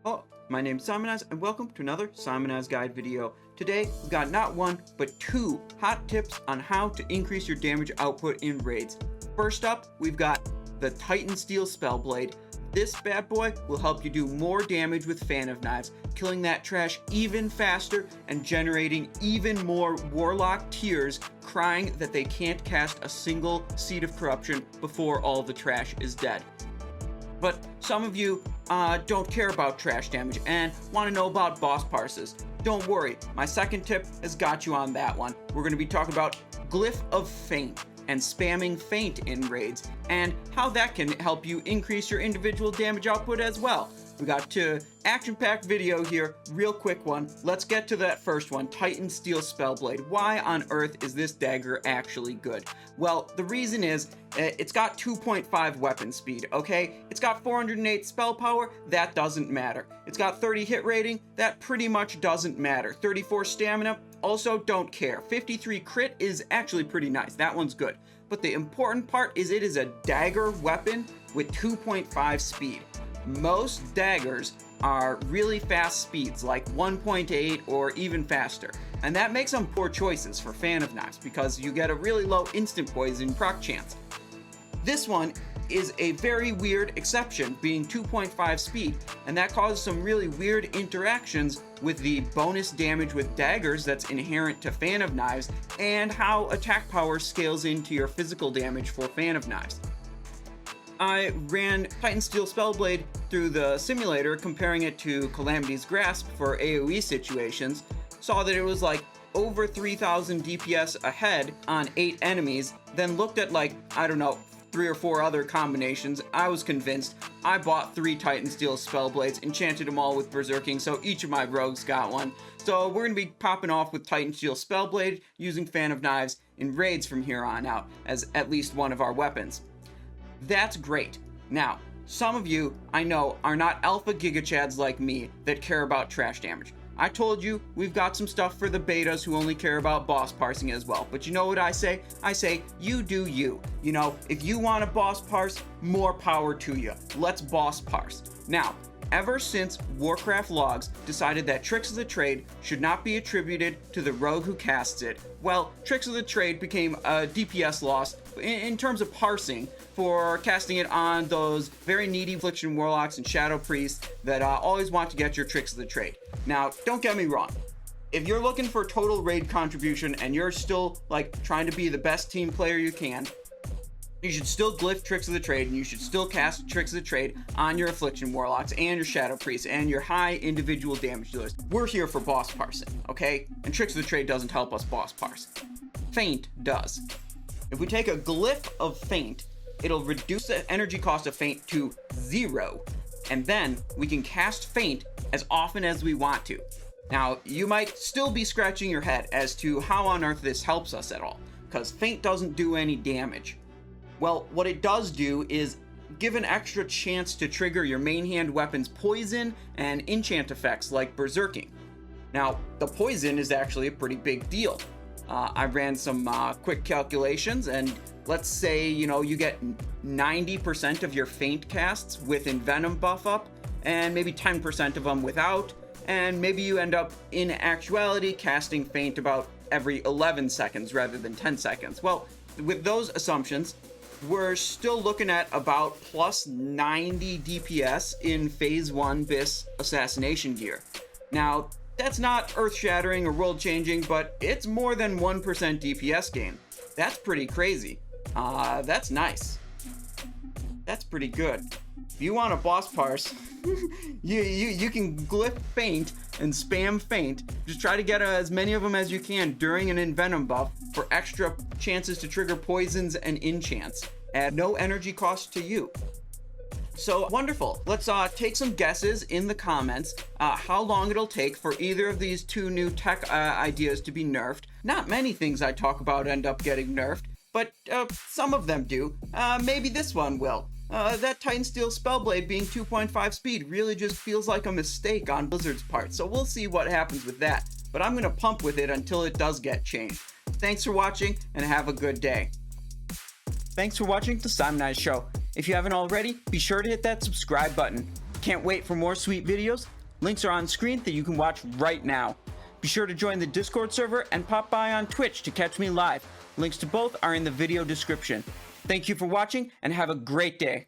Oh, my name's Simonize, and welcome to another Simonize Guide video. Today, we've got not one, but two hot tips on how to increase your damage output in raids. First up, we've got the Titansteel Spellblade. This bad boy will help you do more damage with Fan of Knives, killing that trash even faster and generating even more Warlock tears crying that they can't cast a single Seed of Corruption before all the trash is dead. But some of you don't care about trash damage and want to know about boss parses. Don't worry, my second tip has got you on that one. We're going to be talking about Glyph of Feint and spamming Feint in raids, and how that can help you increase your individual damage output as well. We got to action-packed video here, real quick one. Let's get to that first one, Titansteel Spellblade. Why on earth is this dagger actually good? Well, the reason is, it's got 2.5 weapon speed, okay? It's got 408 spell power, that doesn't matter. It's got 30 hit rating, that pretty much doesn't matter. 34 stamina, also don't care. 53 crit is actually pretty nice, that one's good. But the important part is it is a dagger weapon with 2.5 speed. Most daggers are really fast speeds, like 1.8 or even faster, and that makes them poor choices for Fan of Knives because you get a really low instant poison proc chance. This one is a very weird exception, being 2.5 speed, and that causes some really weird interactions with the bonus damage with daggers that's inherent to Fan of Knives and how attack power scales into your physical damage for Fan of Knives. I ran Titansteel Spellblade through the simulator, comparing it to Calamity's Grasp for AoE situations, saw that it was like over 3000 DPS ahead on 8 enemies, then looked at like, I don't know, 3 or 4 other combinations. I was convinced. I bought 3 Titansteel Spellblades, enchanted them all with Berserking, so each of my rogues got one. So we're going to be popping off with Titansteel Spellblade, using Fan of Knives in raids from here on out, as at least one of our weapons. That's great. Now, some of you, I know, are not alpha gigachads like me that care about trash damage. I told you, we've got some stuff for the betas who only care about boss parsing as well. But you know what I say? I say, you do you. You know, if you want a boss parse, more power to you. Let's boss parse. Now, ever since Warcraft Logs decided that Tricks of the Trade should not be attributed to the rogue who casts it, well, Tricks of the Trade became a DPS loss in terms of parsing for casting it on those very needy Affliction Warlocks and Shadow Priests that always want to get your Tricks of the Trade. Now, don't get me wrong. If you're looking for total raid contribution and you're still like trying to be the best team player you can, you should still glyph Tricks of the Trade, and you should still cast Tricks of the Trade on your Affliction Warlocks and your Shadow Priests and your high individual damage dealers. We're here for boss parsing, okay? And Tricks of the Trade doesn't help us boss parse. Feint does. If we take a Glyph of Feint, it'll reduce the energy cost of Feint to 0, and then we can cast Feint as often as we want to. Now, you might still be scratching your head as to how on earth this helps us at all, because Feint doesn't do any damage. Well, what it does do is give an extra chance to trigger your main hand weapon's poison and enchant effects like Berserking. Now, the poison is actually a pretty big deal. I ran some quick calculations, and let's say, you know, you get 90% of your Feint casts with Envenom buff up, and maybe 10% of them without, and maybe you end up, in actuality, casting Feint about every 11 seconds rather than 10 seconds. Well, with those assumptions, we're still looking at about plus 90 DPS in Phase 1 BIS Assassination Gear. Now, that's not earth-shattering or world-changing, but it's more than 1% DPS gain. That's pretty crazy. That's nice. That's pretty good. If you want a boss parse, you can glyph Feint and spam Feint. Just try to get as many of them as you can during an Envenom buff for extra chances to trigger poisons and enchants at no energy cost to you. So wonderful. Let's take some guesses in the comments how long it'll take for either of these two new tech ideas to be nerfed. Not many things I talk about end up getting nerfed, but some of them do. Maybe this one will. That Titansteel Spellblade being 2.5 speed really just feels like a mistake on Blizzard's part, so we'll see what happens with that. But I'm gonna pump with it until it does get changed. Thanks for watching, and have a good day. Thanks for watching the Simonize Show. If you haven't already, be sure to hit that subscribe button. Can't wait for more sweet videos Links are on screen that you can watch right now. Be sure to join the Discord server and pop by on Twitch to catch me live. Links to both are in the video description. Thank you for watching and have a great day.